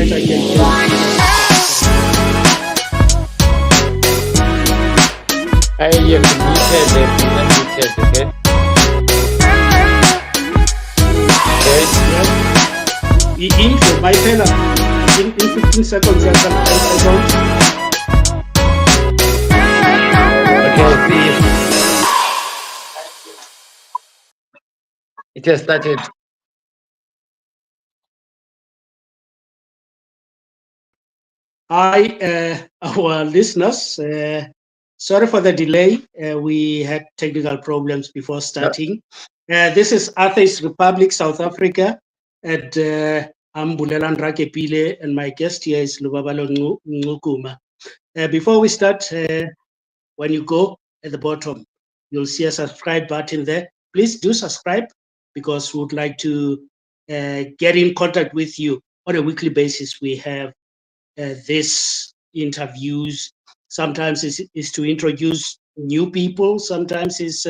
that I can hear you. I am muted, okay? Intro, my fella, in 15 seconds, I don't. Okay, please. It has started. Hi, our listeners. Sorry for the delay. We had technical problems before starting. This is Atheist Republic South Africa, and I'm Bolelang Rakeepile, and my guest here is Lubabalo Ngxukuma. Before we start, when you go at the bottom, you'll see a subscribe button there. Please do subscribe, because we would like to get in contact with you on a weekly basis. We have this interviews. Sometimes is to introduce new people. Sometimes it's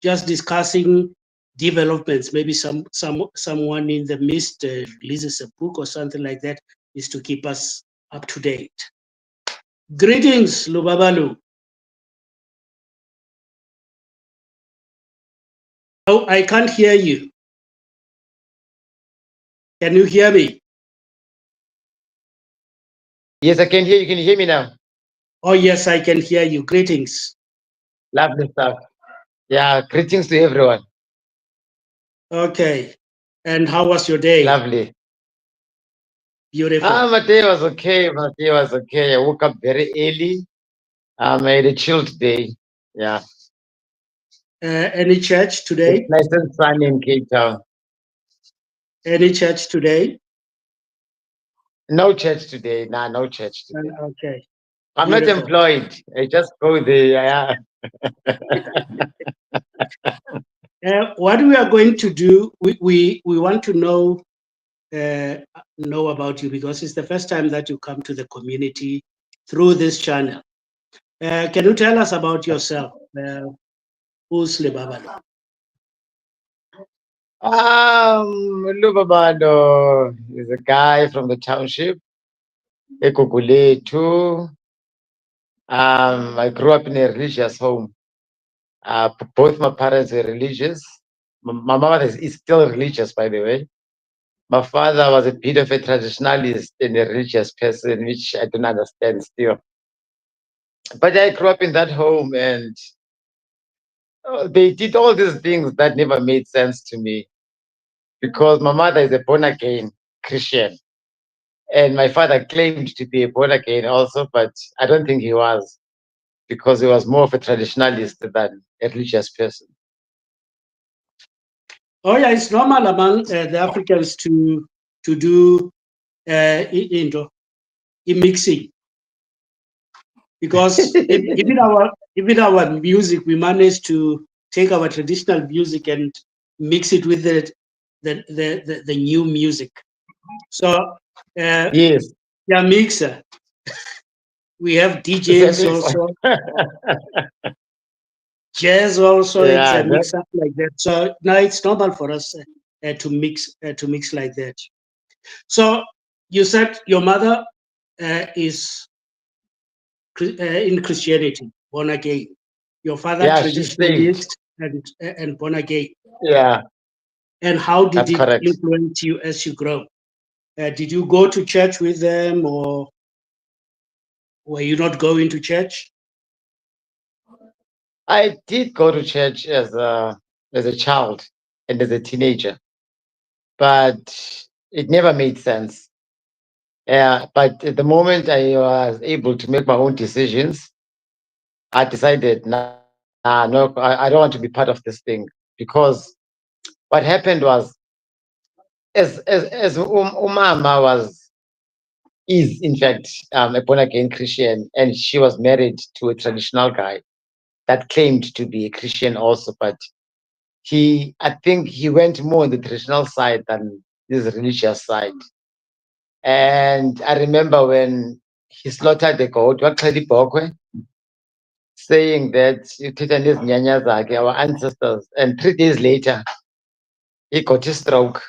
just discussing developments. Maybe someone in the midst releases a book or something like that, is to keep us up to date. Greetings, Lubabalo. Oh, I can't hear you. Can you hear me? Yes, I can hear you. Can you hear me now? Oh, yes, I can hear you. Greetings. Lovely stuff. Yeah, greetings to everyone. Okay. And how was your day? Lovely. Beautiful. My day was okay. My day was okay. I woke up very early. I had a chilled day. Yeah. Any church today? It's nice and sunny in Cape Town. Any church today? No church today. Nah, no church today. Okay. I'm Beautiful. not employed. I just go there. What we are going to do, we want to know about you, because it's the first time that you come to the community through this channel. Can you tell us about yourself? Who's Lubabalo? Lubabalo is a guy from the township, too. I grew up in a religious home. Both my parents were religious. My mother is still religious, by the way. My father was a bit of a traditionalist and a religious person, which I don't understand still. But I grew up in that home, and they did all these things that never made sense to me, because my mother is a born-again Christian, and my father claimed to be a born-again also, but I don't think he was, because he was more of a traditionalist than a religious person. Oh yeah, it's normal among the Africans to do mixing, because even our music, we managed to take our traditional music and mix it with the new music. So Yes, yeah, mixer. We have DJs also. Jazz also, yeah, it's a mix up like that. So now it's normal for us to mix like that. So you said your mother is in Christianity, born again. Your father traditionalist and born again. Yeah. And how did That's it correct. influence you as you grow? Did you go to church with them, or were you not going to church? I did go to church as a child and as a teenager, but it never made sense. Yeah, but at the moment I was able to make my own decisions, I decided, no, I don't want to be part of this thing, because what happened was, as umama is in fact a born again Christian, and she was married to a traditional guy that claimed to be a Christian also, but I think he went more on the traditional side than his religious side. And I remember when he slaughtered the goat, saying that our ancestors, and 3 days later he got a stroke.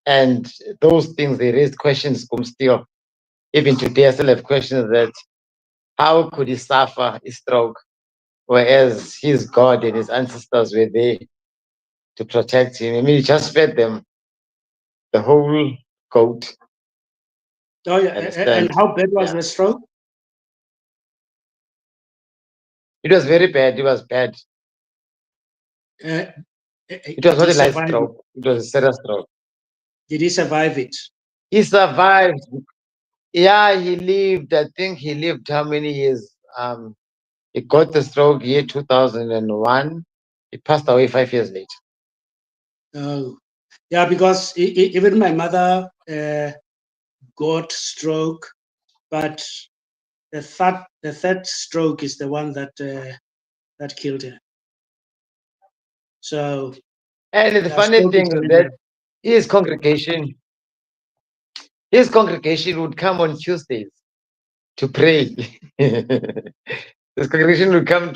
And those things, they raised questions still. Even today, I still have questions that how could he suffer a stroke, whereas his God and his ancestors were there to protect him. I mean, he just fed them the whole goat. Oh yeah, and Understand? how bad was Yeah. the stroke? It was very bad. It was bad. Uh, It was did not he a light survive it? stroke. It was a serious stroke. Did he survive it? He survived. Yeah, he lived. I think he lived how many years? He got the stroke year 2001. He passed away 5 years later. Oh, yeah, because even my mother got stroke, but the third stroke is the one that killed her. So And the yeah, funny stroke is thing is that dangerous. his congregation, his congregation would come on Tuesdays to pray. This congregation would come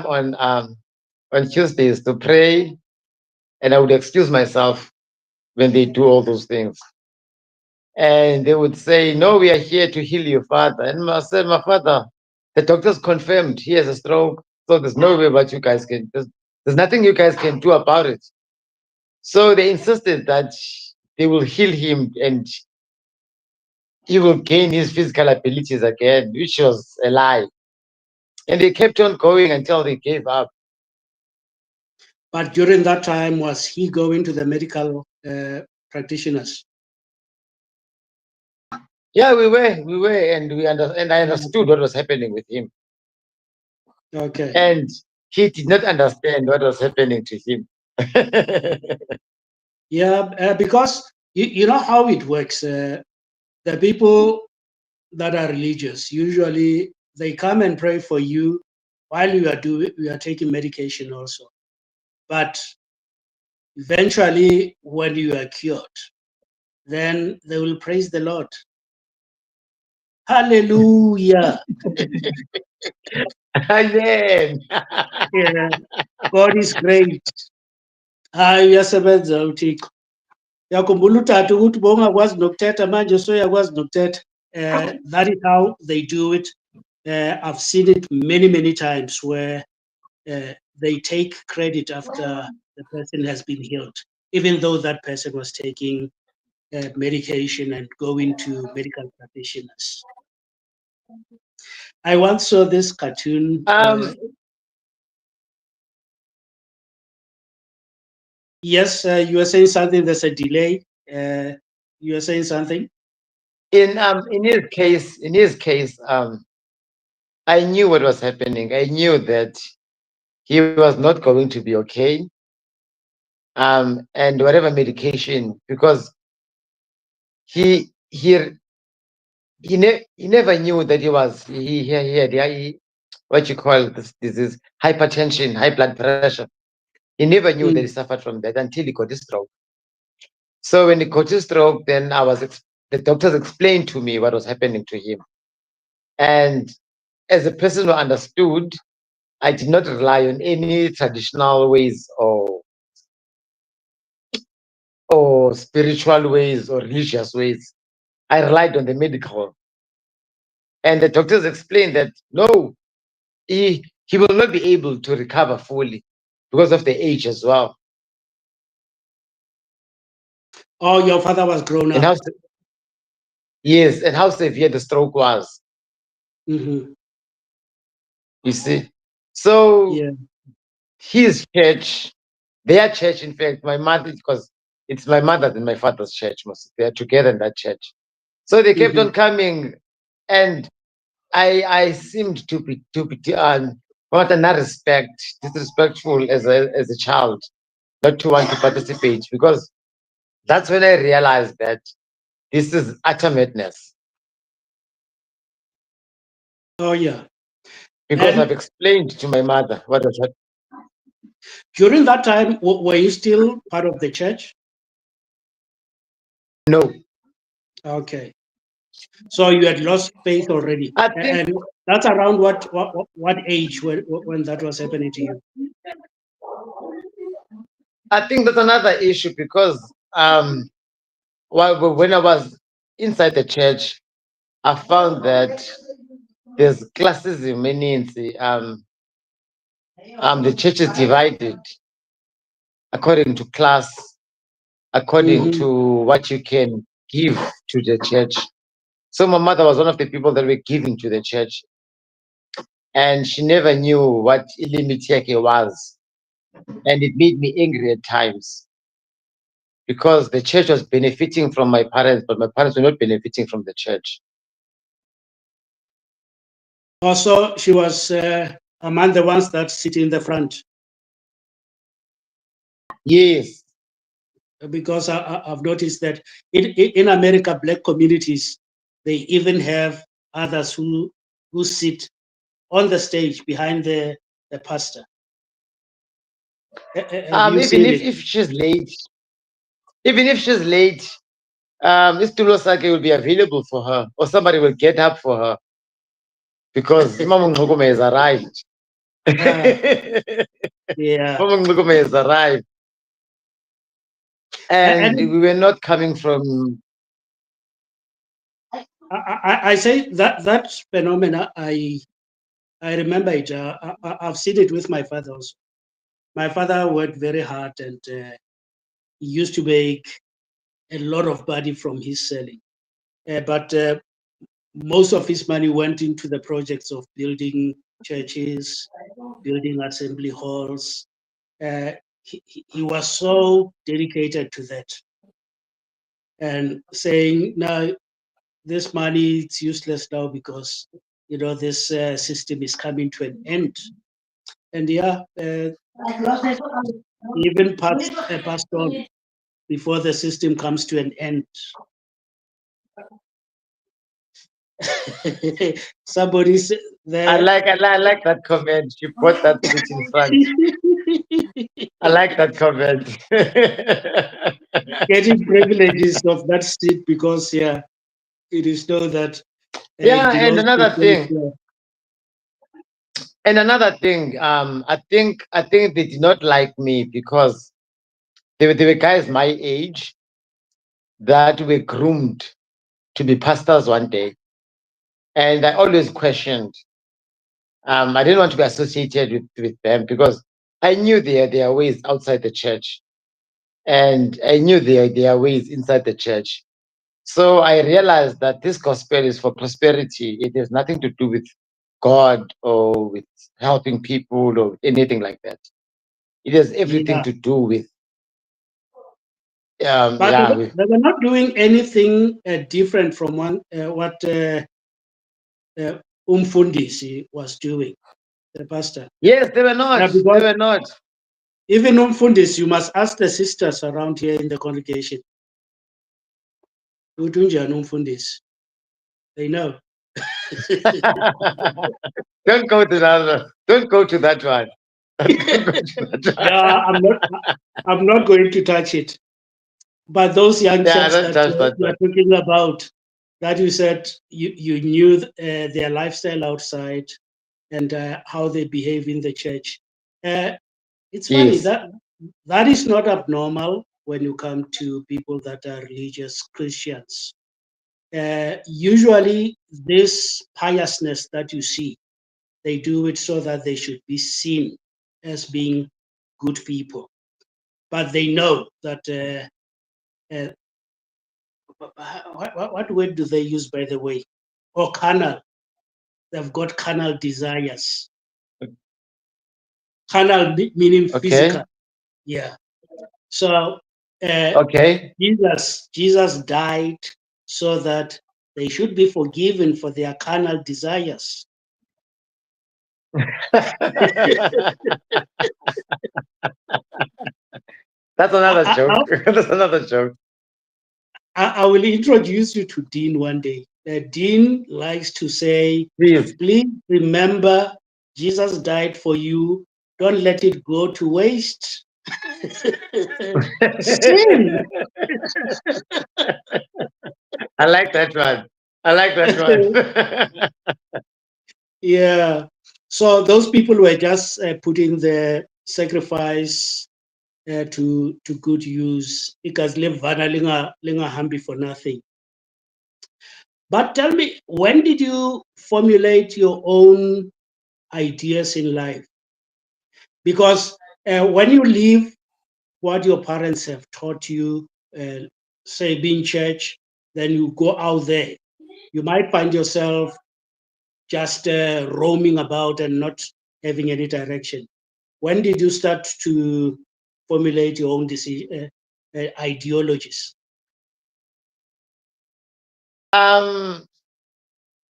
on Tuesdays to pray, and I would excuse myself when they do all those things. And they would say, "No, we are here to heal you, Father." And I said, "My Father, the doctors confirmed he has a stroke, so there's no way what you guys can. There's nothing you guys can do about it." So they insisted that they will heal him and he will gain his physical abilities again, which was a lie. And they kept on going until they gave up. But during that time, was he going to the medical practitioners? Yeah, we were, and I understood what was happening with him. Okay. And he did not understand what was happening to him. Yeah, because you know how it works. The people that are religious usually they come and pray for you while you are taking medication also. But eventually, when you are cured, then they will praise the Lord. Hallelujah! Amen. Yeah, God is great. Hayi uyasebenza uThixo. Yakhumbula utata ukuthi bowungakwazi nokuthetha manje soyakwazi nokuthetha. That is how they do it. I've seen it many, many times where they take credit after the person has been healed, even though that person was taking medication and going to medical practitioners. I once saw this cartoon. um, Yes, you were saying something. There's a delay. You were saying something. in his case, I knew what was happening. I knew that he was not going to be okay. And whatever medication, because he he he never knew that he had what you call this disease, hypertension, high blood pressure. He never knew that he suffered from that until he got a stroke. So when he got a stroke, then the doctors explained to me what was happening to him. And as a person who understood, I did not rely on any traditional ways or spiritual ways or religious ways. I relied on the medical. And the doctors explained that no, he will not be able to recover fully because of the age as well. Oh, your father was grown And up. yes, and how severe the stroke was. Mm-hmm. You see. So Yeah. his church, their church, in fact, my mother, because it's my mother and my father's church, they are together in that church. So they kept Mm-hmm. on coming, and I seemed to be not respect, disrespectful as a child, not to want to participate, because that's when I realized that this is utter madness. Oh, yeah. Because I've And explained to my mother what was happening. during that time, were you still part of the church? No, Okay. So you had lost faith already. I think And that's around what age when that was happening to you? I think that's another issue because well, when I was inside the church, I found that there's classism, meaning the church is divided according to class, according Mhm. to what you can give to the church. So my mother was one of the people that were giving to the church, and she never knew what limit was, and it made me angry at times because the church was benefiting from my parents, but my parents were not benefiting from the church. Also, she was among the ones that sit in the front, Yes. because I've noticed that in America, black communities, they even have others who sit on the stage behind the pastor. Have you Even seen if, it? if she's late, even if she's late, this Tulosake will be available for her, or somebody will get up for her because Mama Ngxukuma has arrived. Yeah. Mama Ngxukuma has arrived. And And we were not coming from. I say that phenomena, I remember it. I've seen it with my father also. My father worked very hard, and he used to make a lot of money from his selling. But most of his money went into the projects of building churches, building assembly halls. He was so dedicated to that, and saying, "No, this money it's useless now because this system is coming to an end." And yeah, even passed on before the system comes to an end. Somebody said I there. like, I like that comment. You put that seat in front. I like that comment. Getting privileges of that seat because yeah, it is known that Yeah, it and belongs another thing, to. I think they did not like me because they were guys my age that were groomed to be pastors one day, and I always questioned. I didn't want to be associated with them because I knew their ways outside the church, and I knew their ways inside the church. So I realized that this gospel is for prosperity. It has nothing to do with God or with helping people or anything like that. It has everything Yeah, to do with but they were not doing anything different from what Umfundisi was doing, the pastor. Yes, they were not. Yeah, They because were not. even Umfundisi, you must ask the sisters around here in the congregation. Utunjani Umfundisi? They know. Don't go to that. Don't go to that one. Don't go to that Yeah, one. I'm not going to touch it. But those young Yeah, chaps don't that touch that you are one. talking about, that you said you knew their lifestyle outside and how they behave in the church. It's funny Yes. that that is not abnormal when you come to people that are religious Christians. Usually, this piousness that you see, they do it so that they should be seen as being good people. But they know that what word do they use, by the way? Or carnal. They've got carnal desires. Carnal meaning Okay. physical. Yeah. So Okay. Jesus died so that they should be forgiven for their carnal desires. That's another I, joke. That's another joke. I will introduce you to Dean one day. Dean likes to say, Please. please remember Jesus died for you. Don't let it go to waste. Sin. I like that one. I like that one. Yeah. So those people were just putting the sacrifice to good use. Because vana linga hambi for nothing. But tell me, when did you formulate your own ideas in life? Because when you leave what your parents have taught you, say being church, then you go out there, you might find yourself just roaming about and not having any direction. When did you start to formulate your own ideologies?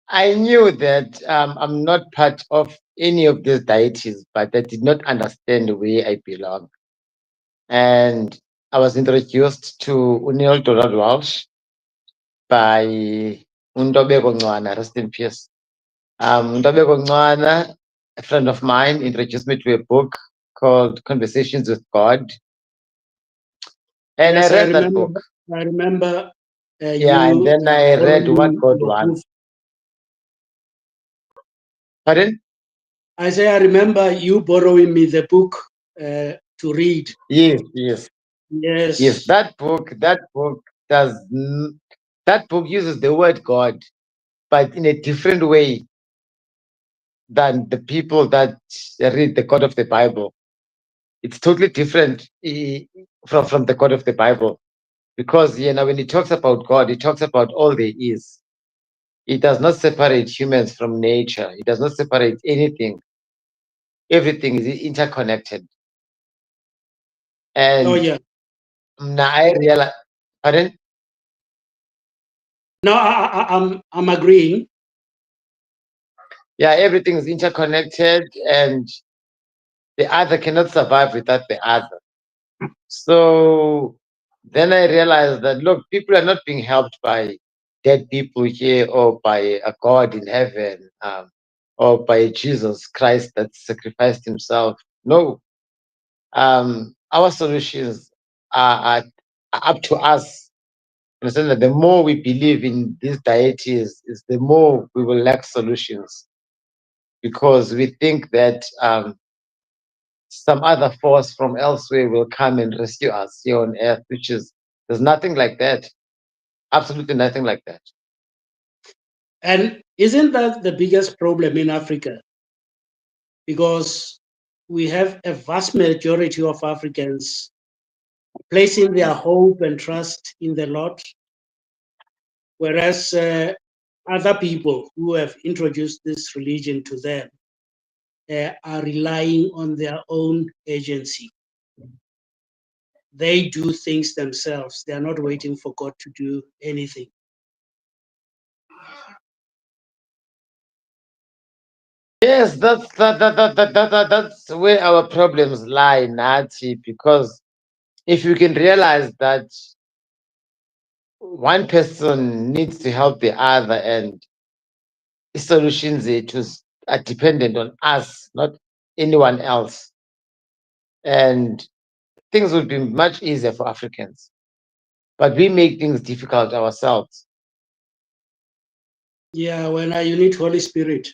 I knew that I'm not part of any of these deities, but I did not understand where I belong. And I was introduced to Unil Donald Walsh by Undobeko Ngxukuma, rest in peace. Undobeko Ngxukuma, a friend of mine, introduced me to a book called Conversations with God. And Yes, I read that book. I remember Yeah, and then I read what God wants. Pardon? I say I remember you borrowing me the book to read. Yes, yes. Yes. Yes, that book uses the word God, but in a different way than the people that read the God of the Bible. It's totally different from the God of the Bible, because when he talks about God, he talks about all there is. He does not separate humans from nature. He does not separate anything. Everything is interconnected. And Oh yeah. now I realize, pardon? No, I'm agreeing. Yeah, everything is interconnected, and the other cannot survive without the other. So then I realized that, look, people are not being helped by dead people here, or by a God in heaven, or by Jesus Christ that sacrificed himself. No, our solutions are up to us. Understand that the more we believe in these deities, is the more we will lack solutions, because we think that some other force from elsewhere will come and rescue us here on earth, which is, there's nothing like that. Absolutely nothing like that. And isn't that the biggest problem in Africa? Because we have a vast majority of Africans placing their hope and trust in the Lord, whereas other people who have introduced this religion to them are relying on their own agency. They do things themselves. They are not waiting for God to do anything. Yes, that's where our problems lie, Nati, because if you can realize that one person needs to help the other, and the solutions are dependent on us, not anyone else, and things would be much easier for Africans. But we make things difficult ourselves. Yeah, when you need Holy Spirit.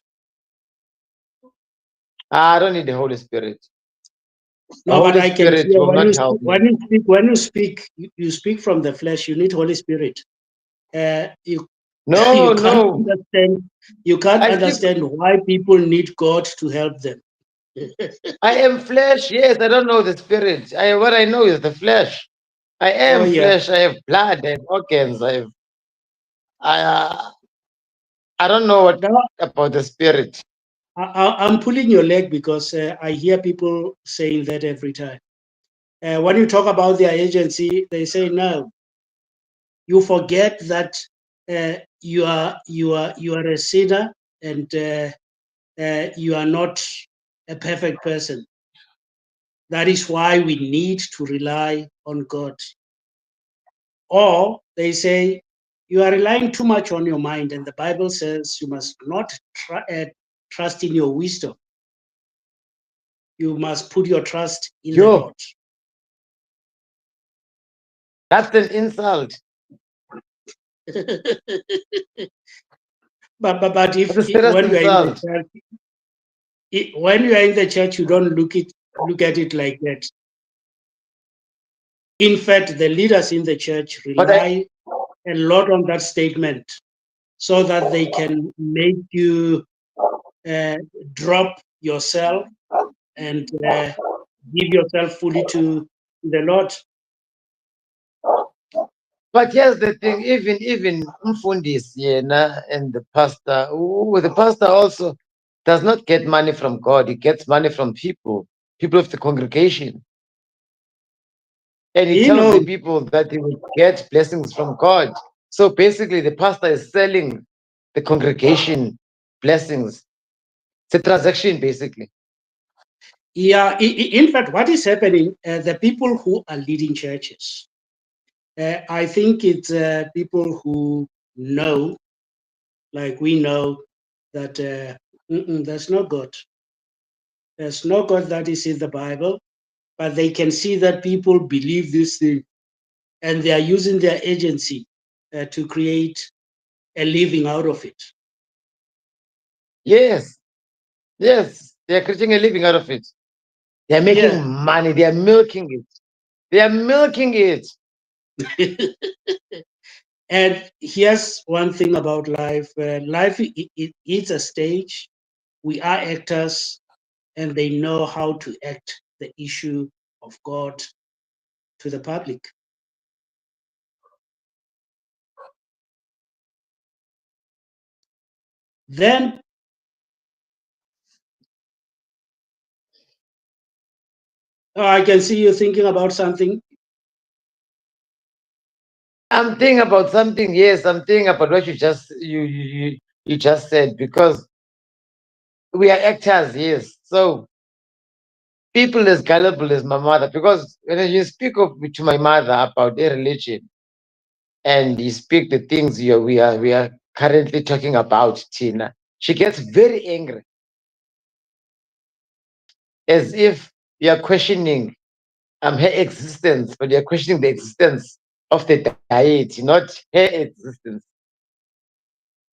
I don't need the Holy Spirit. The No, but Holy I can Spirit hear will not help me. when you speak from the flesh. You need Holy Spirit. You No, you can't no. understand. You can't I speak. understand why people need God to help them. I am flesh. Yes, I don't know the spirit. What I know is the flesh. I Oh am yeah. flesh. I have blood. I have organs. I I don't know what Now about the spirit. I'm pulling your leg because I hear people saying that every time. When you talk about their agency, they say no. You forget that you are a sinner and you are not a perfect person. That is why we need to rely on God. Or they say you are relying too much on your mind, and the Bible says you must not trust in your wisdom. You must put your trust in the Yo, Lord. that's an insult. But if That's a serious when you are in the insult. church, when you are in the church, you don't look at it like that. In fact, the leaders in the church rely a lot on that statement so that they can make you drop yourself and give yourself fully to the Lord. But here's the thing, even Mfundis yena and the pastor also does not get money from God. He gets money from people of the congregation. And he tells the people that he will get blessings from God. So basically, the pastor is selling the congregation blessings. It's a transaction, basically. Yeah, in fact, what is happening, the people who are leading churches, I think it's people who know, like we know, that there's no God. There's no God that is in the Bible, but they can see that people believe this thing and they are using their agency to create a living out of it. Yes, they're creating a living out of it. They're making money. They are milking it. They are milking it. And here's one thing about life. Life, it's a stage. We are actors, and they know how to act the issue of God to the public. Then I can see you thinking about something. I'm thinking about something. Yes, I'm thinking about what you just said, because we are actors. Yes, so people as gullible as my mother. Because when you speak to my mother about a religion, and you speak the things we are currently talking about, Tina, she gets very angry, as if you are questioning her existence, but you're questioning the existence of the deity, not her existence.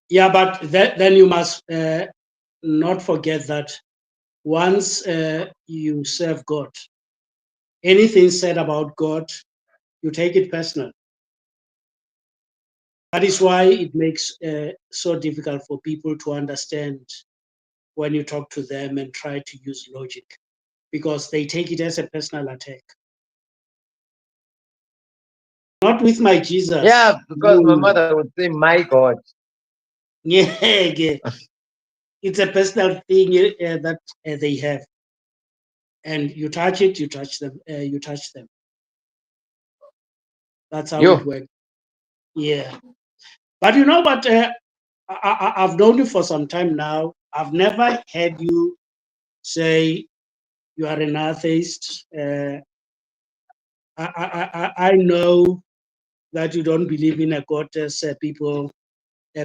Yeah, but then you must not forget that once you serve God, anything said about God, you take it personal. That is why it makes so difficult for people to understand when you talk to them and try to use logic, because they take it as a personal attack. Not with my Jesus. Yeah, because my mother would say, "My God." Yeah, it's a personal thing that they have, and you touch it, you touch them, you touch them. That's how it Yo, works. Yeah, but you know what? I've known you for some time now. I've never heard you say you are an atheist. I know that you don't believe in a God as people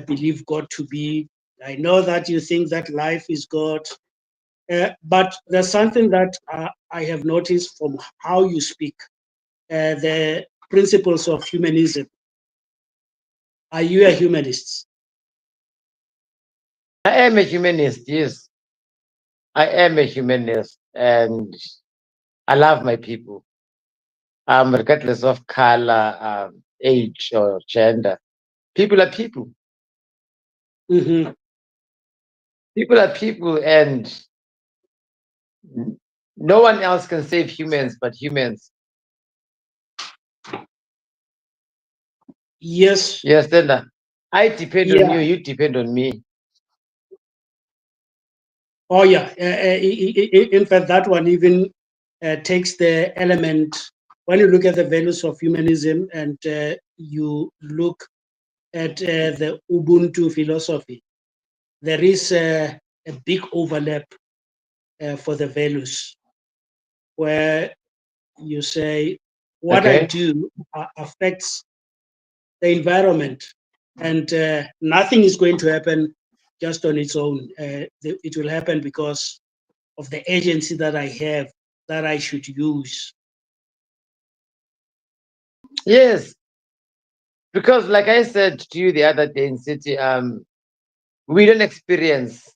believe God to be. I know that you think that life is God. But there's something that I have noticed from how you speak, the principles of humanism. Are you a humanist? I am a humanist. Yes, I am a humanist, and I love my people. Regardless of color, age, or gender, people are people. Mm-hmm. People are people, and no one else can save humans but humans. Yes. Yes, then I depend on you. Yeah. You depend on me. Oh, yeah. In fact, that one even takes the element, when you look at the values of humanism and you look at the Ubuntu philosophy, there is a big overlap for the values, where you say, what I Okay. do affects the environment, and nothing is going to happen just on its own. It will happen because of the agency that I have, that I should use. Yes, because like I said to you the other day in city, we don't experience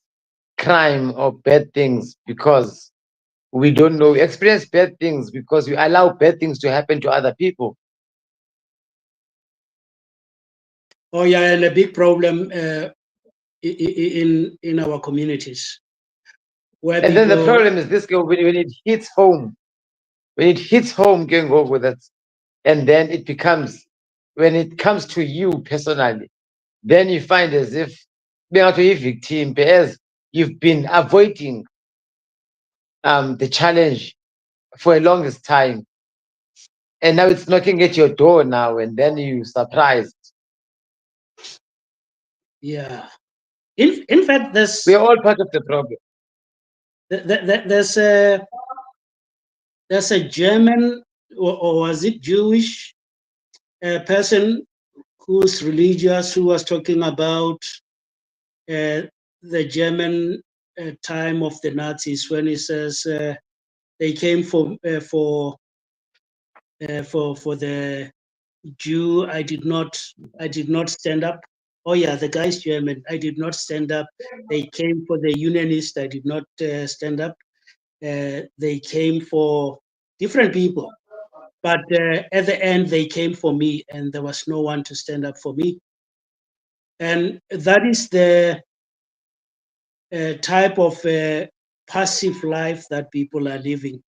crime or bad things because we don't know. We experience bad things because we allow bad things to happen to other people. Oh yeah, and a big problem in our communities. Where And people, then the problem is this: when it hits home, can go with it, and then it becomes, when it comes to you personally, then you find as if being out a victim, as you've been avoiding the challenge for a longest time, and now it's knocking at your door now, and then you surprised. yeah. In fact, We are all part of the problem. there's a German, or was it Jewish, person who's religious, who was talking about the German time of the Nazis, when he says they came for the Jew. I did not stand up. Oh yeah, the guy's German. I did not stand up. They came for the Unionist. I did not stand up. They came for different people, but at the end they came for me, and there was no one to stand up for me. And that is the type of passive life that people are living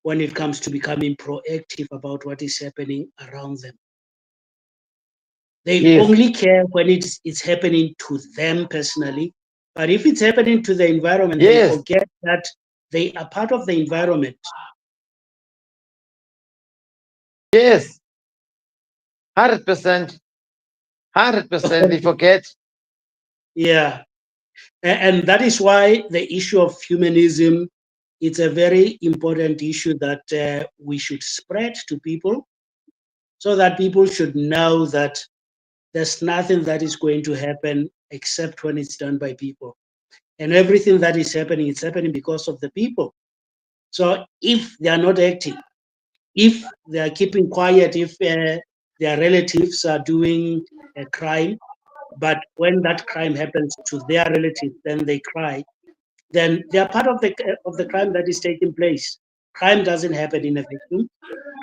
when it comes to becoming proactive about what is happening around them. They Yes. only care when it's happening to them personally. But if it's happening to the environment, Yes. they forget that they are part of the environment. Yes. 100%. 100%. They forget. Yeah. And that is why the issue of humanism, it's a very important issue that we should spread to people, so that people should know that there's nothing that is going to happen except when it's done by people. And everything that is happening, it's happening because of the people. So if they are not acting, if they are keeping quiet, if their relatives are doing a crime, but when that crime happens to their relatives, then they cry, then they are part of the crime that is taking place. Crime doesn't happen in a vacuum.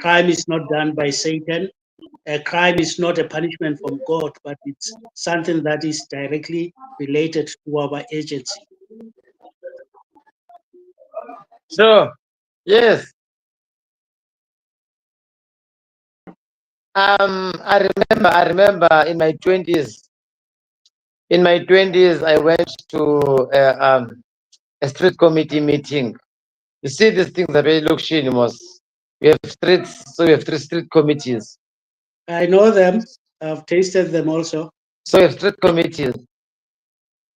Crime is not done by Satan. A crime is not a punishment from God, but it's something that is directly related to our agency. So, yes. I remember in my 20s. In my 20s, I went to a street committee meeting. You see, these things are very luxurious. We have streets, so we have 3 street committees. I know them. I've tasted them also. So we have street committees.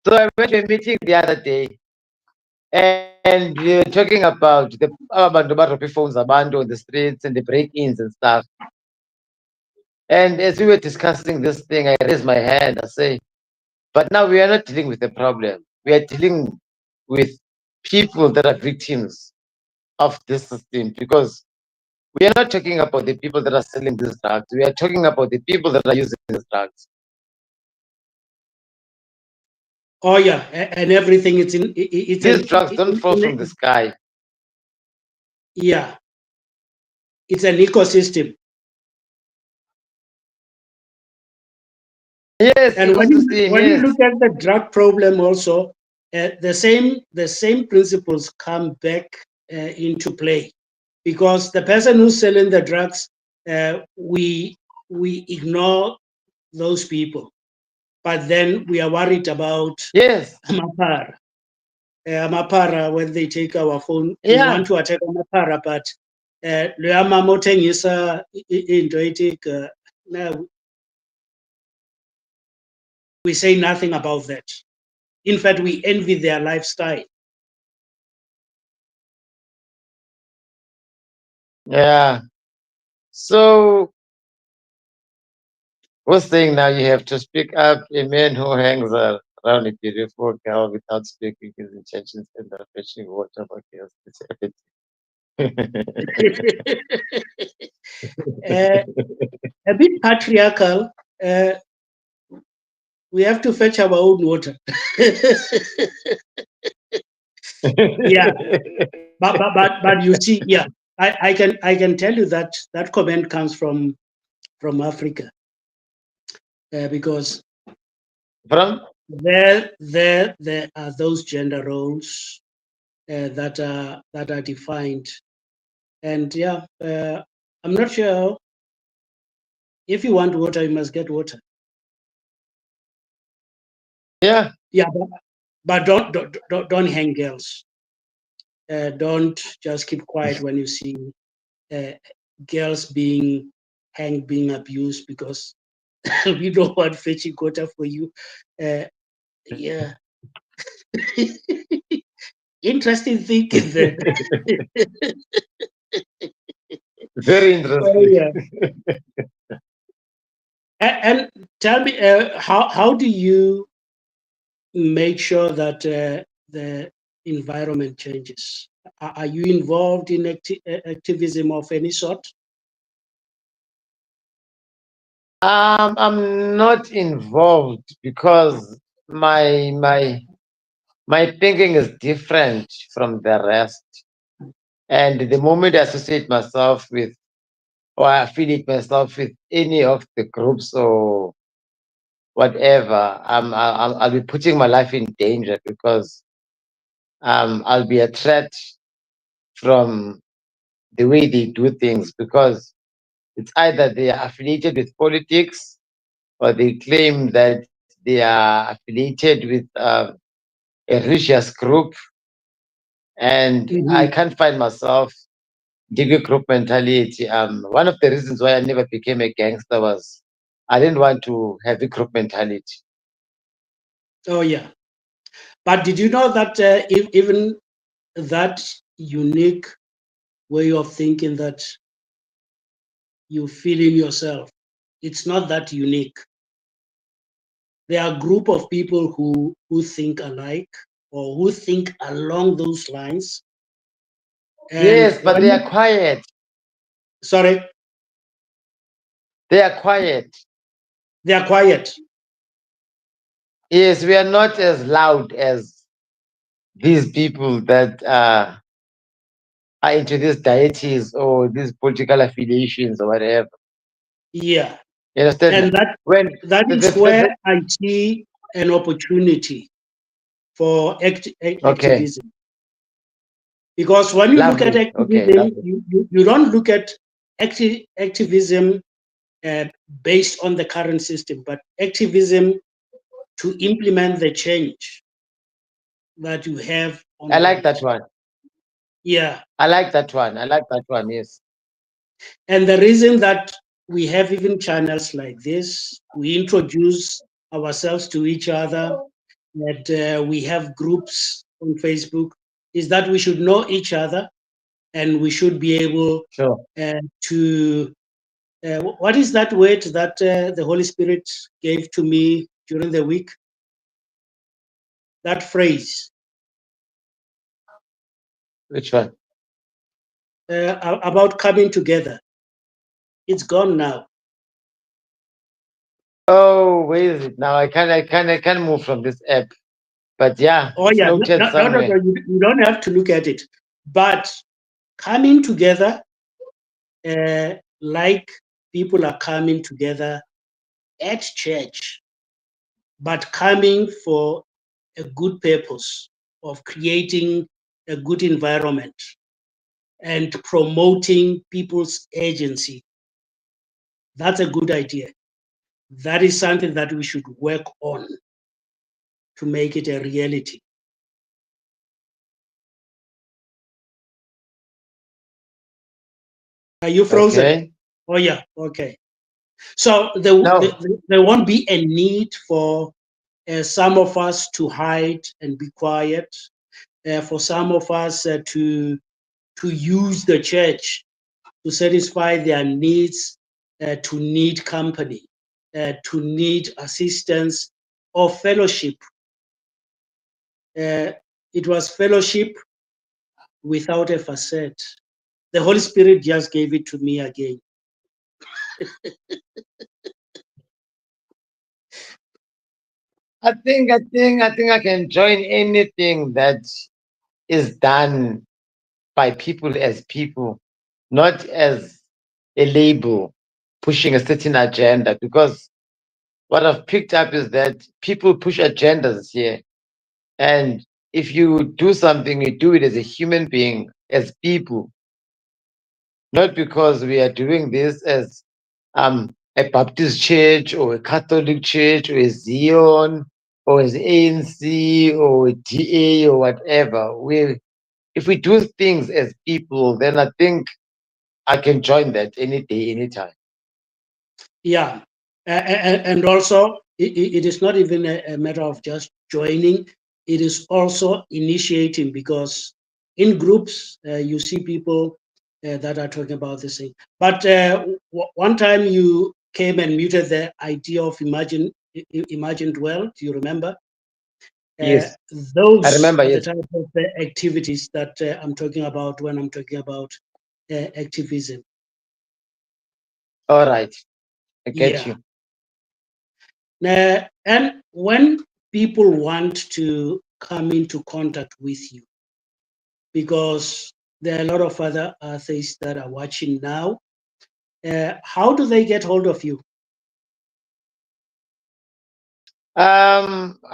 So I went to a meeting the other day, and we were talking about the phones on the streets and the break-ins and stuff. And as we were discussing this thing, I raised my hand. I say, but now we are not dealing with the problem. We are dealing with people that are victims of this system, because we are not talking about the people that are selling these drugs. We are talking about the people that are using these drugs. Oh yeah, and everything. These drugs don't fall from the sky. Yeah, it's an ecosystem. Yes, and when you look at the drug problem also, the same principles come back into play, because the person who's selling the drugs, we ignore those people, but then we are worried about Amapara when they take our phone. We want to attack Amapara, but we say nothing about that. In fact, we envy their lifestyle. Yeah. So, who's saying now you have to speak up? A man who hangs around a beautiful girl without speaking his intentions and fetching water for girls. A bit patriarchal. We have to fetch our own water. Yeah. but you see, yeah, I can tell you that that comment comes from Africa, because From? there are those gender roles that are defined, and yeah, I'm not sure. If you want water, you must get water. Yeah. Yeah, but don't hang girls. Don't just keep quiet when you see uh, girls being hanged, being abused, because we don't want fetching quota for you. Yeah, interesting thinking there. Very Oh, interesting. yeah. And tell me, how do you make sure that the environment changes? Are you involved in activism of any sort? I'm not involved because my thinking is different from the rest. And the moment I associate myself with or I affiliate myself with any of the groups or whatever, I'll be putting my life in danger because I'll be a threat from the way they do things because it's either they are affiliated with politics or they claim that they are affiliated with a religious group, and I Mhm. can't find myself giving group mentality. One of the reasons why I never became a gangster was I didn't want to have a group mentality. Oh, yeah. But did you know that even that unique way of thinking that you feel in yourself, it's not that unique. There are a group of people who think alike or who think along those lines. And Yes, but they are quiet. sorry, They are quiet. they are quiet. Yes, we are not as loud as these people that are into these deities or these political affiliations or whatever. Yeah. You understand? And When that is where I see an opportunity for okay, activism. Because when you look at lovely. Okay, activism, lovely. you don't look at activism uh, based on the current system, but activism to implement the change that you have on I like ground. that one. Yeah. I like that one. I like that one. Yes. And the reason that we have even channels like this, we introduce ourselves to each other, that we have groups on Facebook, is that we should know each other and we should be able Sure. to. What is that word that the Holy Spirit gave to me during the week? That phrase Which one? about coming together. It's gone now. Oh, where is it now? I can't move from this app. But yeah, Oh it's yeah, no, noted no, no, no, somewhere. no, you don't have to look at it. But coming together, like people are coming together at church, but coming for a good purpose of creating a good environment and promoting people's agency. That's a good idea. That is something that we should work on to make it a reality. Are you frozen? Okay. Oh yeah, okay. So No. there won't be a need for some of us to hide and be quiet, for some of us to use the church to satisfy their needs, to need company, to need assistance or fellowship. It was fellowship without a facade. The Holy Spirit just gave it to me again. I think I can join anything that is done by people as people, not as a label pushing a certain agenda. Because what I've picked up is that people push agendas here. And if you do something, you do it as a human being, as people, not because we are doing this as a Baptist church or a Catholic church or a Zion or as ANC or a DA or whatever. If we do things as people, then I think I can join that any day, anytime. Yeah, and also it is not even a matter of just joining. It is also initiating, because in groups you see people that are talking about this thing. But one time you came and muted the idea of imagined well. Do you remember? Yes, I Those remember. are the Yes. type of activities that I'm talking about when I'm talking about activism. All right, I get Yeah. you. And when people want to come into contact with you, because there are a lot of other atheists that are watching now, how do they get hold of you?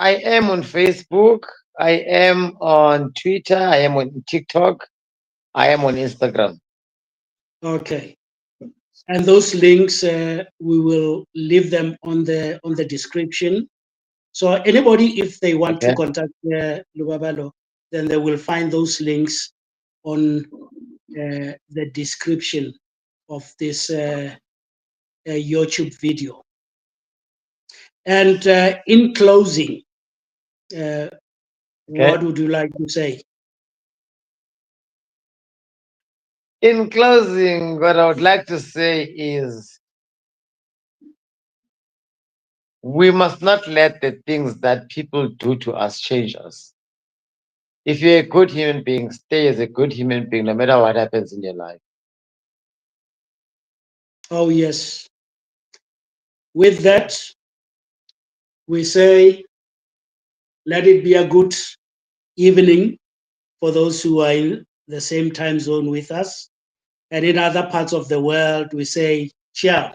I am on Facebook. I am on Twitter. I am on TikTok. I am on Instagram. Okay. And those links, we will leave them on the description. So anybody, if they want to Okay. contact Lubabalo, then they will find those links on the description of this YouTube video. And in closing, Okay. what would you like to say? In closing, what I would like to say is we must not let the things that people do to us change us. If you're a good human being, stay as a good human being no matter what happens in your life. Oh, yes. With that, we say, let it be a good evening for those who are in the same time zone with us. And in other parts of the world, we say, ciao.